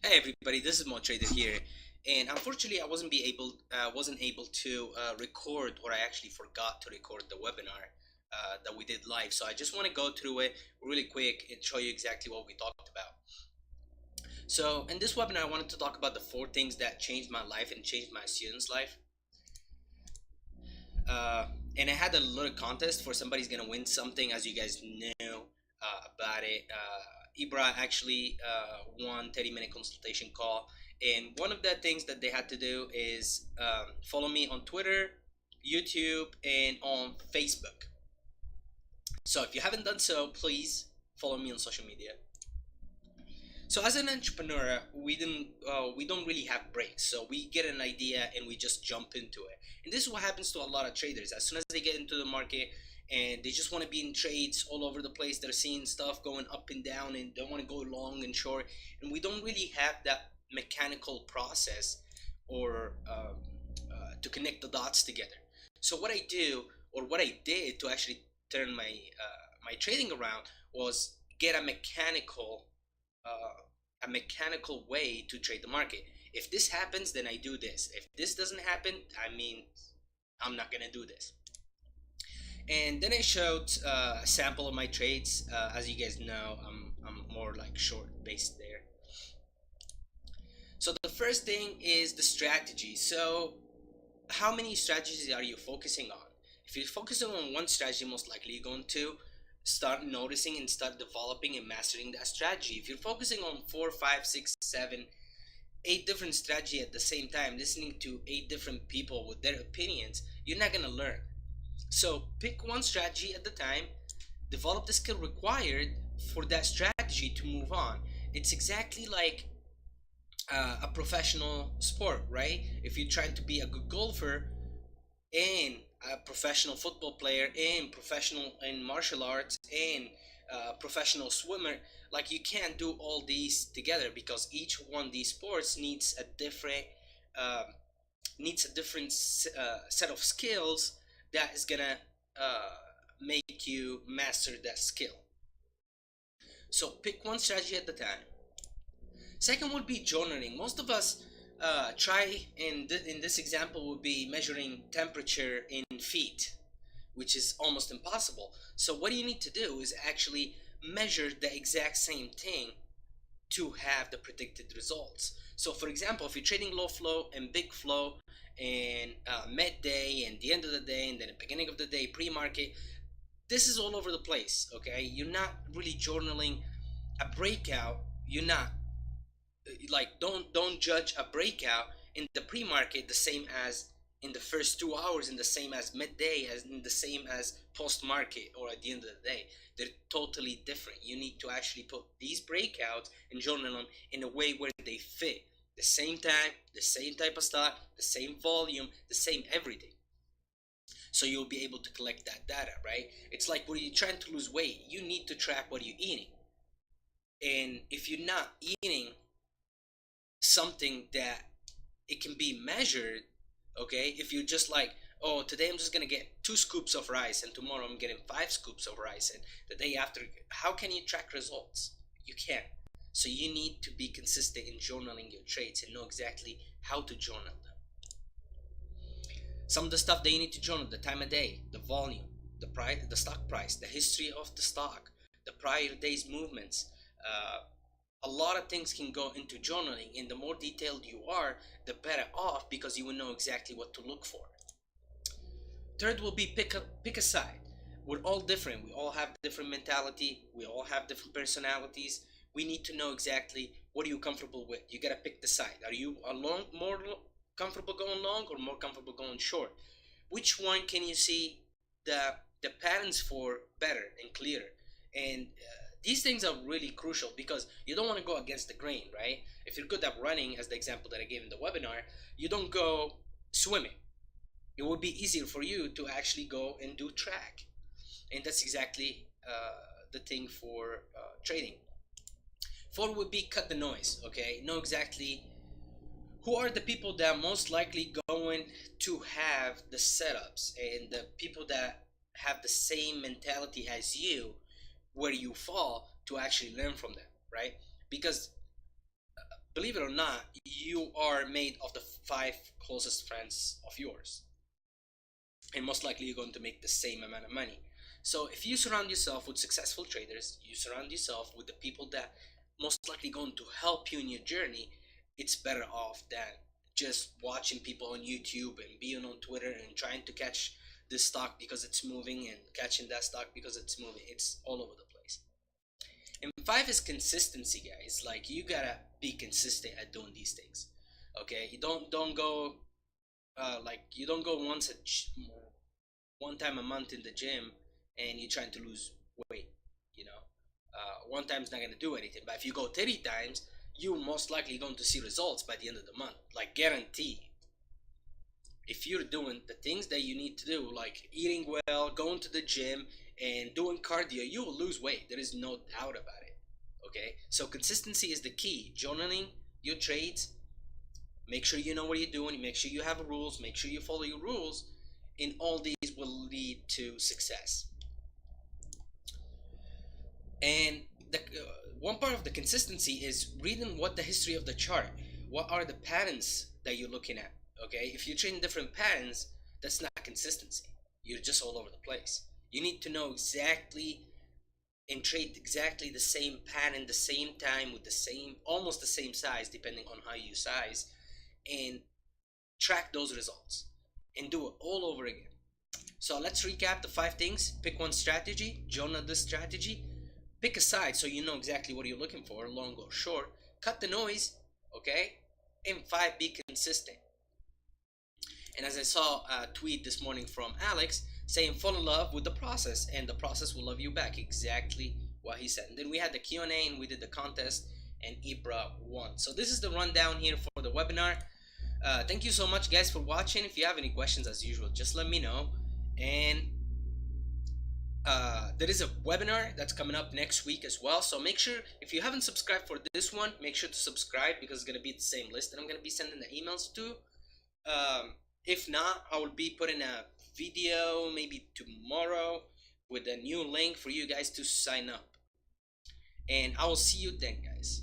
Hey everybody, this is Mo Trader here, and unfortunately, wasn't able to record, or I actually forgot to record the webinar that we did live. So I just want to go through it really quick and show you exactly what we talked about. So in this webinar, I wanted to talk about the four things that changed my life and changed my students' life. Uh, and I had a little contest for somebody's gonna win something, as you guys know about it. Ibra actually won 30-minute consultation call, and one of the things that they had to do is follow me on Twitter, YouTube, and on Facebook. So if you haven't done so, please follow me on social media. So as an entrepreneur, we don't really have breaks. So we get an idea and we just jump into it. And this is what happens to a lot of traders. As soon as they get into the market and they just want to be in trades all over the place, they're seeing stuff going up and down and don't want to go long and short. And we don't really have that mechanical process or to connect the dots together. So what I do, or what I did to actually turn my trading around, was get a mechanical way to trade the market. If this happens, then I do this. If this doesn't happen, I mean, I'm not gonna do this. And then I showed a sample of my trades. As you guys know, I'm more like short based there. So the first thing is the strategy. So how many strategies are you focusing on? If you're focusing on one strategy, most likely you're going to start noticing and start developing and mastering that strategy. If you're focusing on four, five, six, seven, eight different strategy at the same time, listening to eight different people with their opinions, you're not gonna learn. So pick one strategy at the time, develop the skill required for that strategy to move on. It's exactly like a professional sport, right? If you're trying to be a good golfer and a professional football player and professional in martial arts and professional swimmer, like you can't do all these together because each one of these sports um, needs a different set of skills that is gonna uh, make you master that skill. So pick one strategy at the time. Second would be journaling. Most of us try, in this example, would be measuring temperature in feet, which is almost impossible. So what you need to do is actually measure the exact same thing to have the predicted results. So for example, if you're trading low flow and big flow and midday and the end of the day and then the beginning of the day pre-market, this is all over the place. Okay, you're not really journaling a breakout. You're not like, don't judge a breakout in the pre-market the same as in the first 2 hours, and the same as midday, as in the same as post-market or at the end of the day. They're totally different. You need to actually put these breakouts and journal them in a way where they fit the same time, the same type of stock, the same volume, the same everything, so you'll be able to collect that data, right? It's like when you're trying to lose weight, you need to track what you're eating. And if you're not eating something that it can be measured, okay, if you just like, oh, today I'm just gonna get 2 scoops of rice and tomorrow I'm getting 5 scoops of rice and the day after, how can you track results? You can't. So you need to be consistent in journaling your trades and know exactly how to journal them. Some of the stuff that you need to journal: the time of day, the volume, the price, the stock price, the history of the stock, the prior day's movements. A lot of things can go into journaling, and the more detailed you are, the better off, because you will know exactly what to look for. Third will be pick a side. We're all different. We all have different mentality. We all have different personalities. We need to know exactly what are you comfortable with. You gotta pick the side. Are you more comfortable going long or more comfortable going short? Which one can you see the patterns for better and clearer? And these things are really crucial because you don't want to go against the grain, right? If you're good at running, as the example that I gave in the webinar, you don't go swimming. It would be easier for you to actually go and do track. And that's exactly the thing for trading. Four would be cut the noise, okay? Know exactly who are the people that are most likely going to have the setups and the people that have the same mentality as you, where you fall, to actually learn from them, right? Because believe it or not, you are made of the 5 closest friends of yours, and most likely you're going to make the same amount of money. So if you surround yourself with successful traders, you surround yourself with the people that most likely going to help you in your journey, it's better off than just watching people on YouTube and being on Twitter and trying to catch this stock because it's moving and catching that stock because it's moving. It's all over the place. And 5 is consistency, guys. Like, you gotta be consistent at doing these things. Okay, you don't go like, you don't go one time a month in the gym and you're trying to lose weight. You know, one time is not gonna do anything. But if you go 30 times, you most likely going to see results by the end of the month, like guarantee. If you're doing the things that you need to do, like eating well, going to the gym, and doing cardio, you will lose weight. There is no doubt about it. Okay, so consistency is the key. Journaling your trades. Make sure you know what you're doing. Make sure you have rules. Make sure you follow your rules, and all these will lead to success. And the one part of the consistency is reading what the history of the chart. What are the patterns that you're looking at? Okay, if you're trading different patterns, that's not consistency. You're just all over the place. You need to know exactly and trade exactly the same pattern, the same time, with the same, almost the same size, depending on how you size, and track those results and do it all over again. So let's recap the 5 things. Pick one strategy, journal this strategy, pick a side so you know exactly what you're looking for, long or short, cut the noise, okay, and 5, be consistent. And as I saw a tweet this morning from Alex saying, fall in love with the process and the process will love you back. Exactly what he said. And then we had the Q&A and we did the contest and Ibra won. So this is the rundown here for the webinar. Thank you so much, guys, for watching. If you have any questions, as usual, just let me know. And there is a webinar that's coming up next week as well. So make sure, if you haven't subscribed for this one, make sure to subscribe because it's going to be the same list that I'm going to be sending the emails to. If not, I will be putting a video maybe tomorrow with a new link for you guys to sign up. And I will see you then, guys.